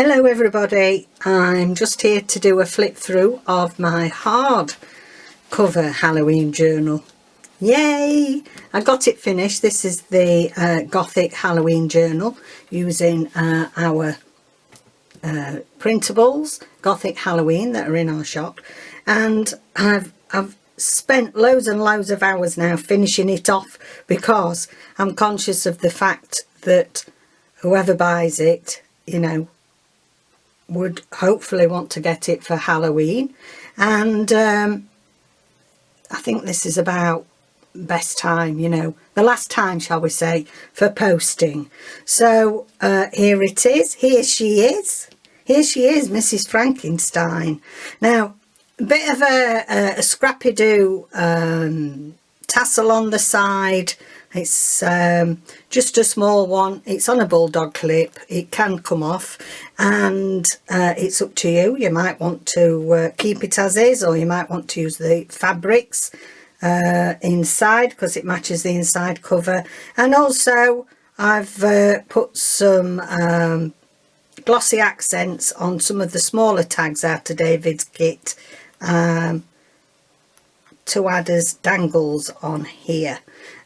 Hello everybody, I'm just here to do a flip through of my hard cover Halloween journal. Yay! I got it finished. This is the Gothic Halloween journal using our printables, Gothic Halloween, that are in our shop, and I've spent loads and loads of hours now finishing it off because I'm conscious of the fact that whoever buys it, you know, would hopefully want to get it for Halloween, and I think this is about best time, you know, the last time, shall we say, for posting. So here it is. Here she is, Mrs. Frankenstein. Now, a bit of a scrappy-do tassel on the side. It's just a small one. It's on a bulldog clip. It can come off, and it's up to you. You might want to keep it as is, or you might want to use the fabrics inside because it matches the inside cover. And also I've put some glossy accents on some of the smaller tags out of David's kit to add as dangles on here.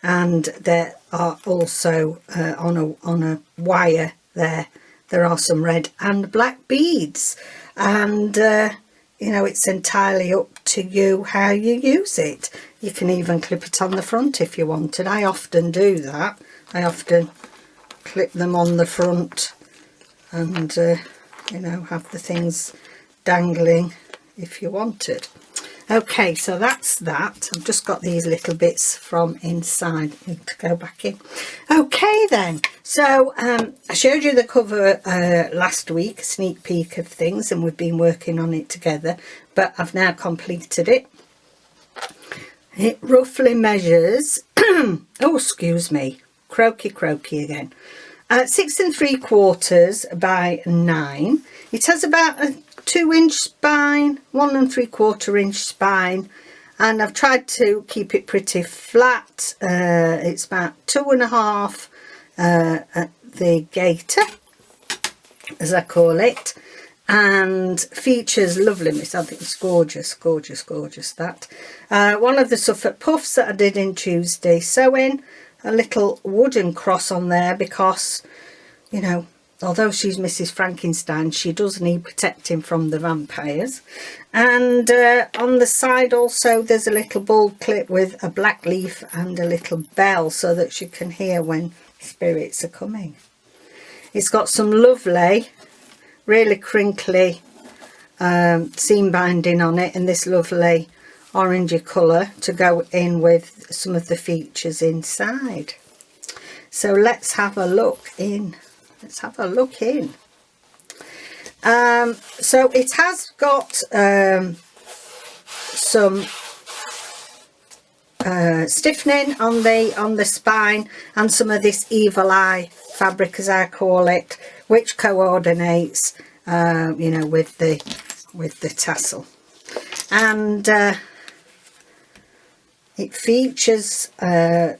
And there are also on a wire there are some red and black beads, and you know, it's entirely up to you how you use it. You can even clip it on the front if you wanted. I often do that. I often clip them on the front and you know, have the things dangling if you wanted. Okay, so that's that. I've just got these little bits from inside. I need to go back in. Okay then, so I showed you the cover last week, a sneak peek of things, and we've been working on it together, but I've now completed it. It roughly measures oh, excuse me, croaky again, 6 3/4 by 9. It has about a 2-inch spine, 1 3/4 inch spine, and I've tried to keep it pretty flat. It's about 2.5 at the gaiter, as I call it, and features loveliness. I think it's gorgeous, that. One of the Suffolk puffs that I did in Tuesday sewing, a little wooden cross on there because, you know, although she's Mrs. Frankenstein, she does need protecting from the vampires. And on the side also there's a little bulb clip with a black leaf and a little bell so that she can hear when spirits are coming. It's got some lovely, really crinkly seam binding on it in this lovely orangey colour to go in with some of the features inside. So let's have a look in. So it has got some stiffening on the spine and some of this evil eye fabric, as I call it, which coordinates you know, with the tassel. And it features the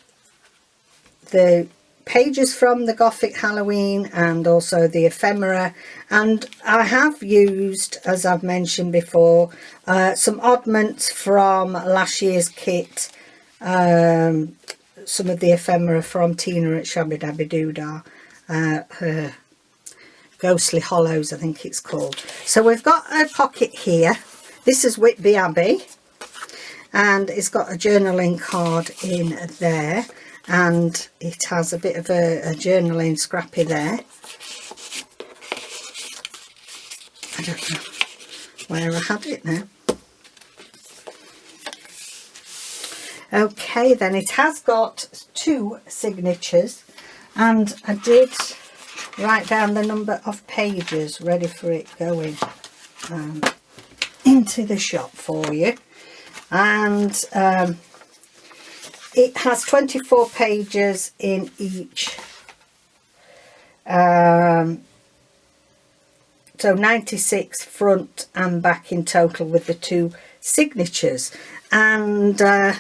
pages from the Gothic Halloween and also the ephemera, and I have used, as I've mentioned before, some oddments from last year's kit, some of the ephemera from Tina at Shabby Dabby Doodah, her Ghostly Hollows I think it's called. So we've got a pocket here. This is Whitby Abbey, and it's got a journaling card in there, and it has a bit of a journaling scrappy there. I don't know where I had it now. Okay then, it has got 2 signatures, and I did write down the number of pages ready for it going into the shop for you. And it has 24 pages in each, so 96 front and back in total with the 2 signatures. And I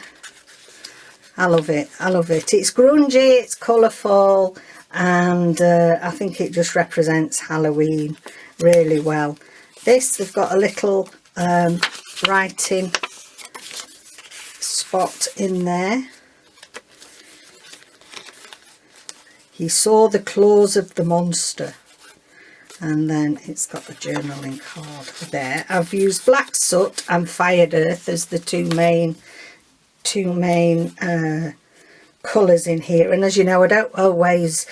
love it. It's grungy, it's colourful, and I think it just represents Halloween really well. This, they've got a little writing spot in there. He saw the claws of the monster, and then it's got a journaling card there. I've used black soot and fired earth as the two main colours in here, and as you know, I don't always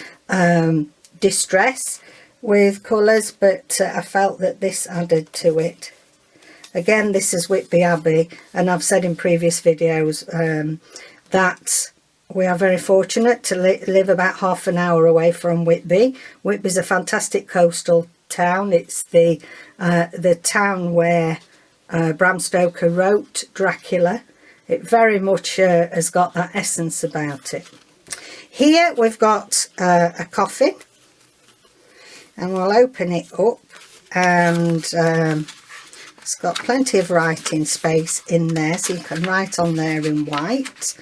distress with colours, but I felt that this added to it. Again, this is Whitby Abbey, and I've said in previous videos that we are very fortunate to live about half an hour away from Whitby. Whitby's a fantastic coastal town. It's the town where Bram Stoker wrote Dracula. It very much has got that essence about it. Here we've got a coffin, and we'll open it up, and it's got plenty of writing space in there, so you can write on there in white,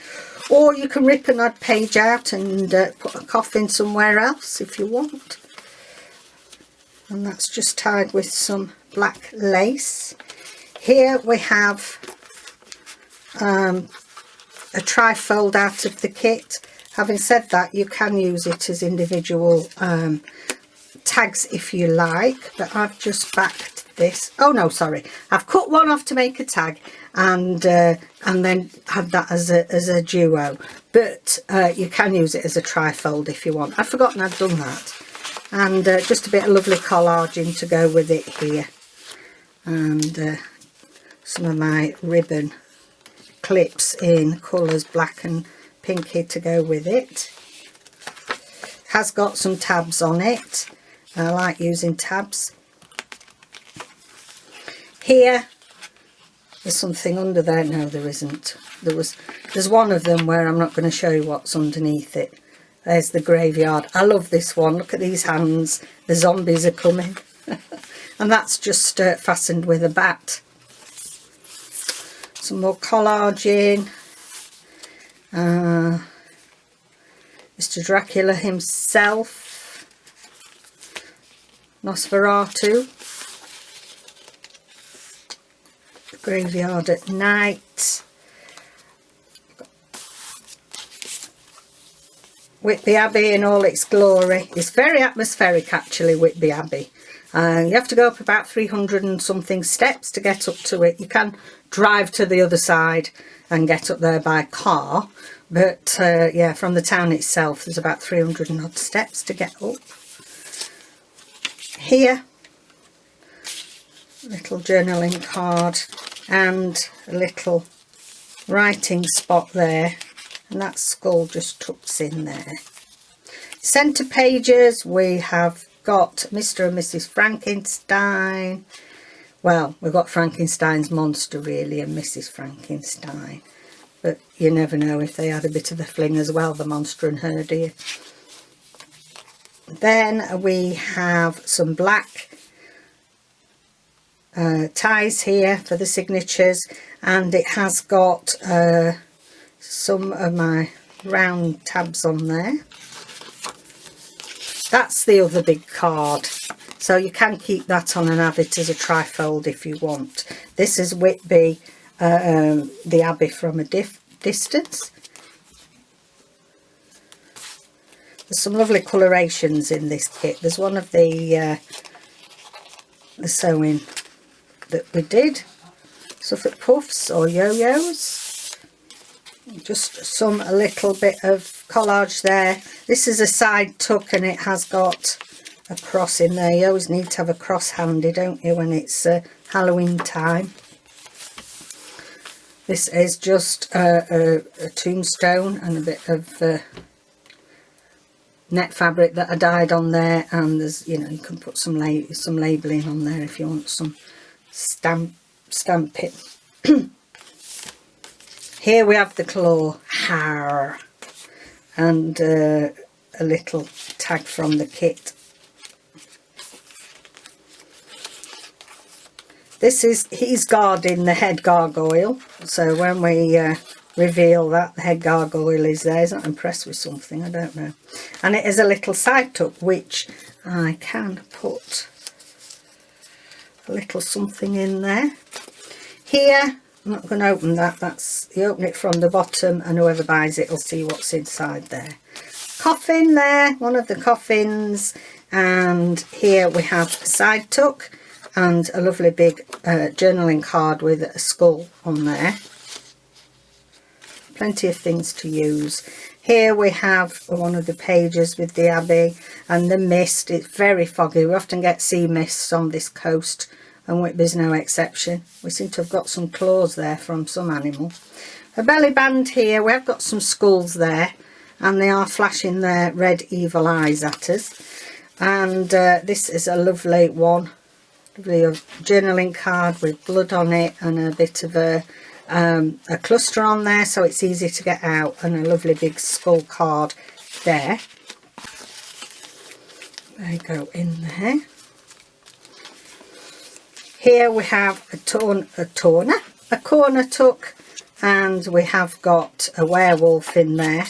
or you can rip an odd page out and put a coffin somewhere else if you want. And that's just tied with some black lace. Here we have a trifold out of the kit. Having said that, you can use it as individual tags if you like, but I've just backed this. Oh no, sorry, I've cut one off to make a tag, and then had that as a duo, but you can use it as a trifold if you want. I'd forgotten I'd done that. And just a bit of lovely collaging to go with it here, and some of my ribbon clips in colours black and pinky to go with it. Has got some tabs on it. I like using tabs. Here there's something under there. No, there isn't. There's one of them where I'm not going to show you what's underneath it. There's the graveyard. I love this one. Look at these hands. The zombies are coming. And that's just fastened with a bat. Some more collaging. Mr. Dracula himself. Nosferatu. The graveyard at night. Whitby Abbey in all its glory. It's very atmospheric actually, Whitby Abbey. You have to go up about 300 and something steps to get up to it. You can drive to the other side and get up there by car, but yeah, from the town itself there's about 300 and odd steps to get up. Here, little journaling card and a little writing spot there, and that skull just tucks in there. Centre pages, we have got Mr. and Mrs. Frankenstein. Well, we've got Frankenstein's monster really and Mrs. Frankenstein, but you never know if they had a bit of a fling as well, the monster and her, do you? Then we have some black ties here for the signatures, and it has got some of my round tabs on there. That's the other big card, so you can keep that on and have it as a trifold if you want. This is Whitby, the Abbey from a distance. There's some lovely colorations in this kit. There's one of the sewing that we did, Suffolk puffs or yo-yos. Just a little bit of collage there. This is a side tuck and it has got a cross in there. You always need to have a cross handy, don't you, when it's Halloween time. This is just a tombstone and a bit of net fabric that I dyed on there, and there's, you know, you can put some labelling on there if you want some stamp it. Here we have the claw, har, and a little tag from the kit. This is, he's guarding the head gargoyle, so when we reveal that the head gargoyle is there. He's not impressed with something, I don't know. And it is a little side tuck, which I can put a little something in there. Here, I'm not going to open that. That's, you open it from the bottom and whoever buys it will see what's inside there. Coffin there, one of the coffins. And here we have a side tuck and a lovely big journaling card with a skull on there. Plenty of things to use. Here we have one of the pages with the abbey and the mist. It's very foggy. We often get sea mists on this coast, and Whitby's no exception. We seem to have got some claws there from some animal. A belly band here. We have got some skulls there, and they are flashing their red evil eyes at us. And this is a lovely one. Lovely journaling card with blood on it and a bit of a cluster on there, so it's easy to get out, and a lovely big skull card there. They go in there. Here we have a corner tuck, and we have got a werewolf in there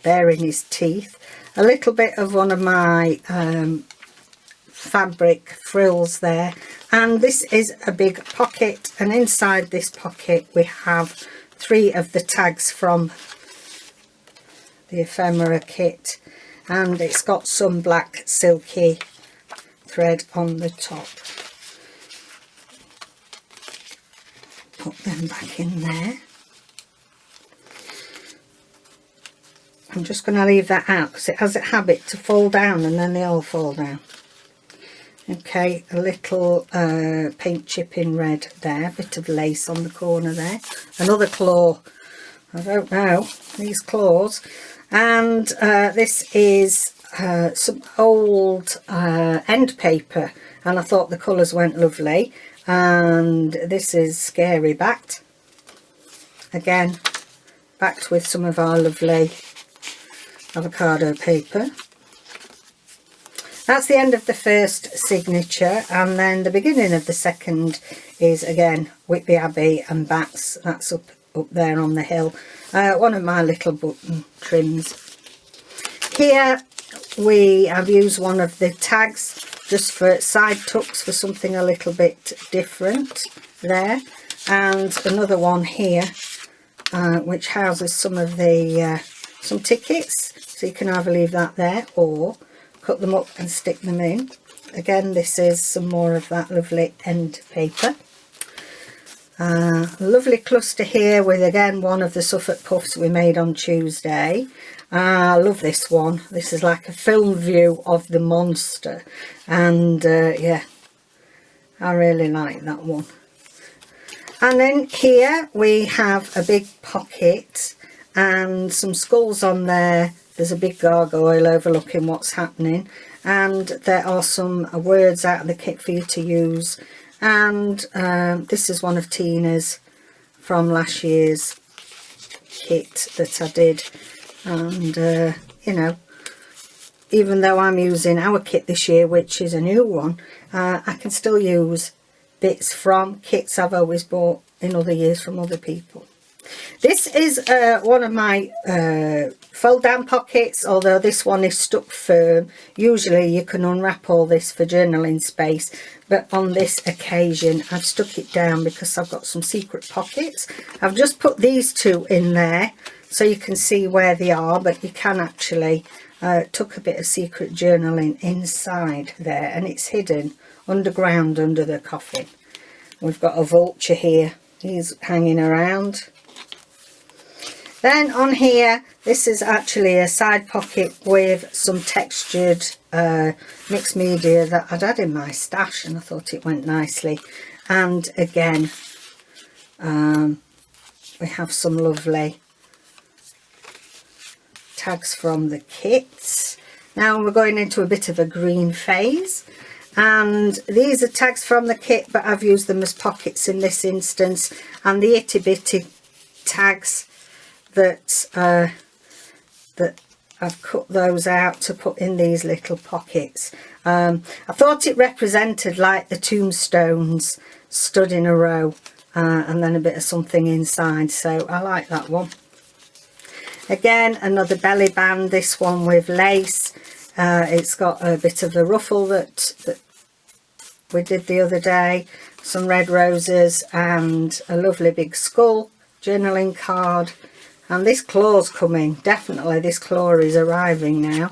baring his teeth. A little bit of one of my fabric frills there, and this is a big pocket, and inside this pocket we have 3 of the tags from the ephemera kit, and it's got some black silky thread on the top. Put them back in there. I'm just going to leave that out because it has a habit to fall down, and then they all fall down. Okay, a little paint chip in red there, a bit of lace on the corner there, another claw, I don't know, these claws, and this is some old end paper, and I thought the colours went lovely, and this is scary backed, again backed with some of our lovely avocado paper. That's the end of the first signature, and then the beginning of the second is again Whitby Abbey and bats. That's up there on the hill. One of my little button trims. Here we have used one of the tags just for side tucks for something a little bit different there, and another one here which houses some of the some tickets, so you can either leave that there or cut them up and stick them in. Again, this is some more of that lovely end paper. A lovely cluster here with again one of the Suffolk puffs we made on Tuesday. I love this one. This is like a film view of the monster, and yeah, I really like that one. And then here we have a big pocket and some skulls on there. There's a big gargoyle overlooking what's happening, and there are some words out of the kit for you to use. And this is one of Tina's from last year's kit that I did. And you know, even though I'm using our kit this year, which is a new one, I can still use bits from kits I've always bought in other years from other people. This is one of my fold down pockets, although this one is stuck firm. Usually you can unwrap all this for journaling space, but on this occasion I've stuck it down because I've got some secret pockets. I've just put these 2 in there so you can see where they are, but you can actually tuck a bit of secret journaling inside there, and it's hidden underground under the coffin. We've got a vulture here, he's hanging around. Then on here, this is actually a side pocket with some textured mixed media that I'd had in my stash, and I thought it went nicely. And again, we have some lovely tags from the kits. Now we're going into a bit of a green phase, and these are tags from the kit, but I've used them as pockets in this instance, and the itty bitty tags that that I've cut those out to put in these little pockets. I thought it represented like the tombstones stood in a row and then a bit of something inside, so I like that one. Again, another belly band, this one with lace. It's got a bit of a ruffle that we did the other day, some red roses and a lovely big skull journaling card. And this claw's coming, definitely this claw is arriving now.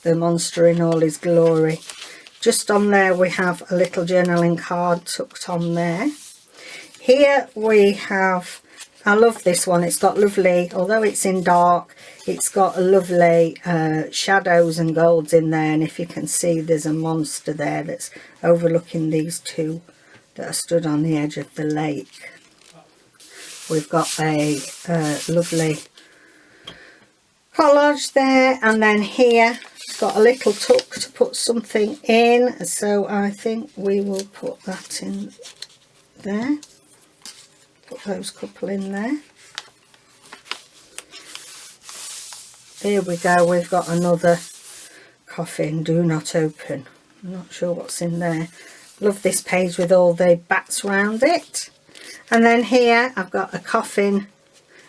The monster in all his glory. Just on there we have a little journaling card tucked on there. Here we have, I love this one, it's got lovely, although it's in dark, it's got a lovely shadows and golds in there, and if you can see there's a monster there that's overlooking these two that are stood on the edge of the lake. We've got a lovely collage there, and then here it's got a little tuck to put something in, so I think we will put that in there. Put those couple in there. Here we go, we've got another coffin, do not open. I'm not sure what's in there. Love this page with all the bats around it. And then here I've got a coffin.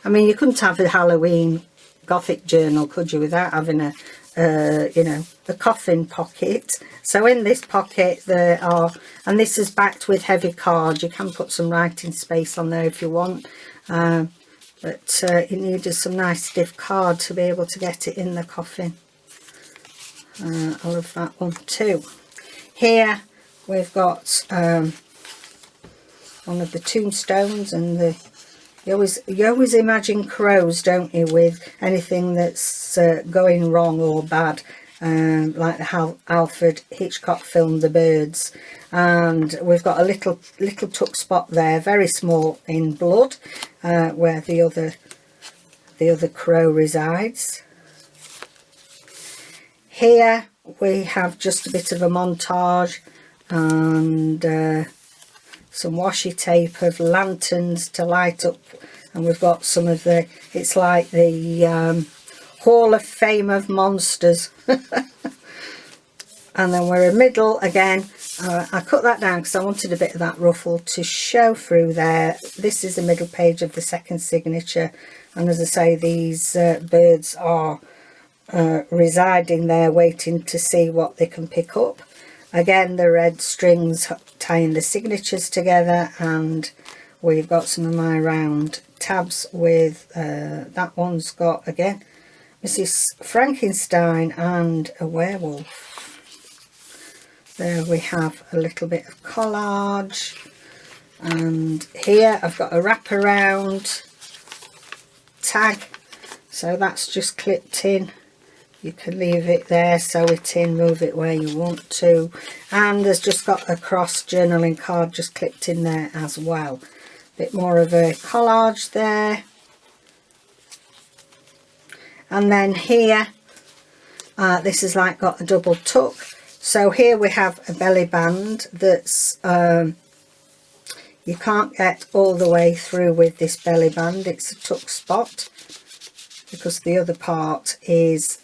I mean, you couldn't have a Halloween Gothic journal, could you, without having a you know, a coffin pocket. So in this pocket there are, and this is backed with heavy card. You can put some writing space on there if you want, but you needed some nice stiff card to be able to get it in the coffin. I love that one too. Here we've got one of the tombstones, and you always imagine crows, don't you, with anything that's going wrong or bad, like how Alfred Hitchcock filmed The Birds. And we've got a little tuck spot there, very small in blood, where the other crow resides. Here we have just a bit of a montage and some washi tape of lanterns to light up, and we've got some of the, it's like the Hall of Fame of monsters. And then we're in middle again. I cut that down because I wanted a bit of that ruffle to show through there. This is the middle page of the second signature, and as I say, these birds are residing there waiting to see what they can pick up. Again, the red strings tying the signatures together, and we've got some of my round tabs with that one's got, again, Mrs. Frankenstein and a werewolf. There we have a little bit of collage, and here I've got a wraparound tag, so that's just clipped in. You can leave it there, sew it in, move it where you want to, and there's just got a cross journaling card just clipped in there as well. Bit more of a collage there. And then here, this is like got a double tuck. So here we have a belly band that's, you can't get all the way through with this belly band, it's a tuck spot, because the other part is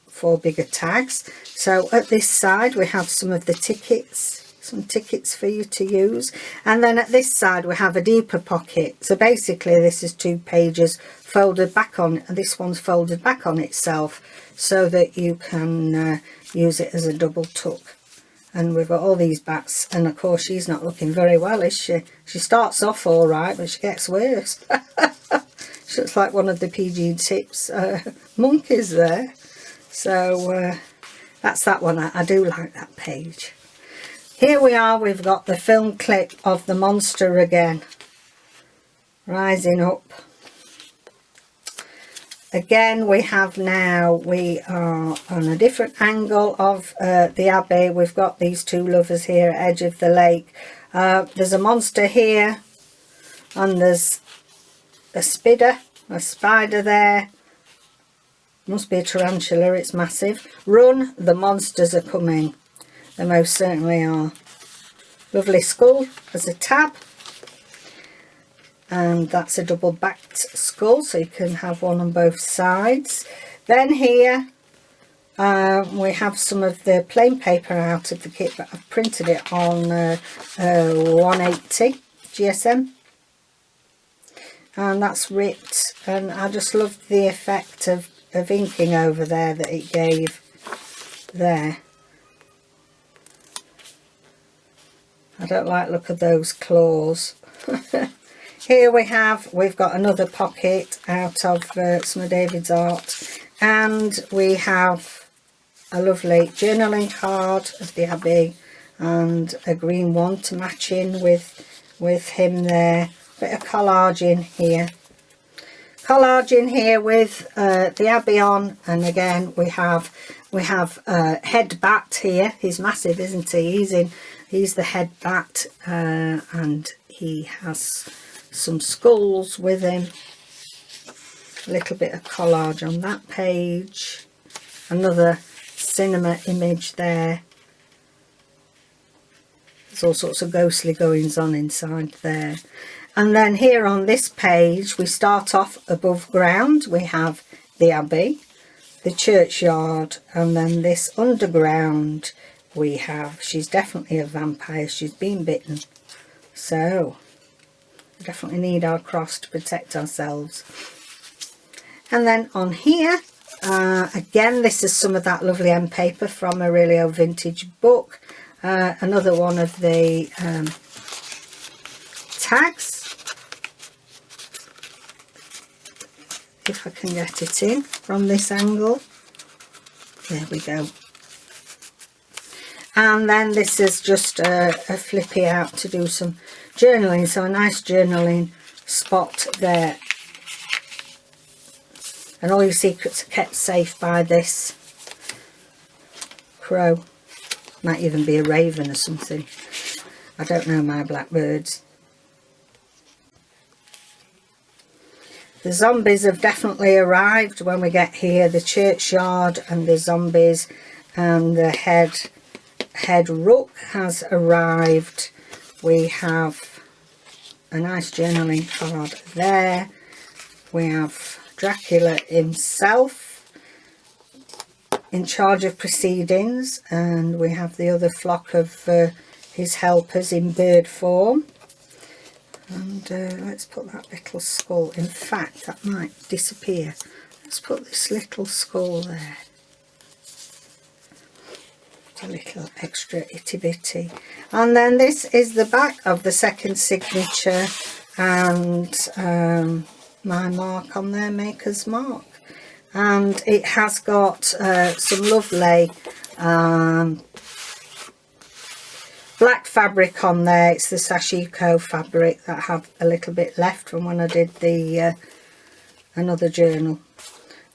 for bigger tags. So at this side we have some of the tickets, some tickets for you to use, and then at this side we have a deeper pocket. So basically this is 2 pages folded back on, and this one's folded back on itself so that you can use it as a double tuck. And we've got all these bats, and of course she's not looking very well, is she? She starts off all right, but she gets worse. She looks like one of the PG Tips monkeys there. So that's that one. I do like that page. Here we are, we've got the film clip of the monster again, rising up. Again, we have now, we are on a different angle of the abbey. We've got these 2 lovers here, edge of the lake. There's a monster here, and there's a spider there. Must be a tarantula, it's massive. Run, the monsters are coming. They most certainly are. Lovely skull as a tab. And that's a double backed skull, so you can have one on both sides. Then here We have some of the plain paper out of the kit, but I've printed it on 180 GSM, and that's ripped, and I just loved the effect of inking over there that it gave there. I don't like the look of those claws. Here we've got another pocket out of some of David's art, and we have a lovely journaling card of the Abbey and a green one to match in with him there. Bit of collage in here. Collage in here with the Abbey on, and again we have head bat here. He's massive, isn't he? He's the head bat, and he has some skulls with him. A little bit of collage on that page. Another cinema image there. There's all sorts of ghostly goings on inside there. And then here on this page we start off above ground. We have the Abbey, the churchyard, and then this underground we have, she's definitely a vampire, she's been bitten, so we definitely need our cross to protect ourselves. And then on here, again, this is some of that lovely end paper from a really old vintage book. Another one of the tags, if I can get it in from this angle. There we go. And then this is just a flippy out to do some journaling, so a nice journaling spot there. And all your secrets are kept safe by this crow. Might even be a raven or something. I don't know my blackbirds. The zombies have definitely arrived when we get here. The churchyard and the zombies, and the head rook has arrived. We have a nice journaling card there. We have Dracula himself in charge of proceedings, and we have the other flock of his helpers in bird form. And let's put that little skull, in fact that might disappear. Let's put this little skull there. A little extra itty bitty. And then this is the back of the second signature, and my mark on there, maker's mark. And it has got some lovely black fabric on there. It's the Sashiko fabric that I have a little bit left from when I did the another journal.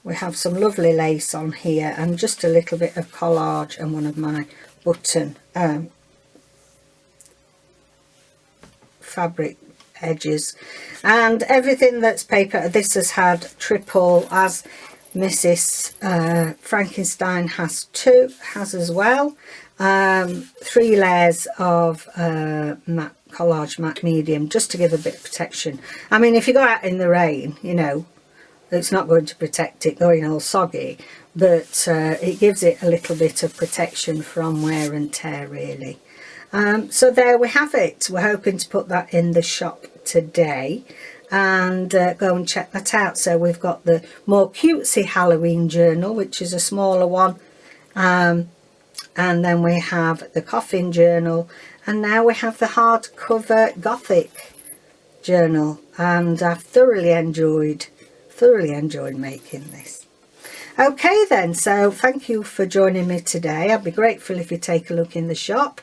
We have some lovely lace on here, and just a little bit of collage and one of my button fabric edges, and everything that's paper. This has had triple, as Mrs. Frankenstein has as well. 3 layers of matte collage, matte medium, just to give a bit of protection. I mean, if you go out in the rain, you know, it's not going to protect it going all soggy, but it gives it a little bit of protection from wear and tear, really. So there we have it. We're hoping to put that in the shop today, and go and check that out. So we've got the more cutesy Halloween journal, which is a smaller one, and then we have the coffin journal, and now we have the hardcover Gothic journal, and I've thoroughly enjoyed making this. Okay then, so thank you for joining me today. I'd be grateful if you take a look in the shop,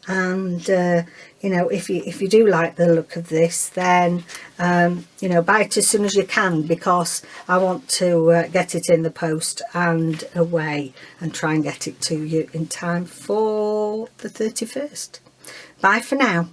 and you know, if you do like the look of this, then you know, buy it as soon as you can, because I want to get it in the post and away, and try and get it to you in time for the 31st. Bye for now.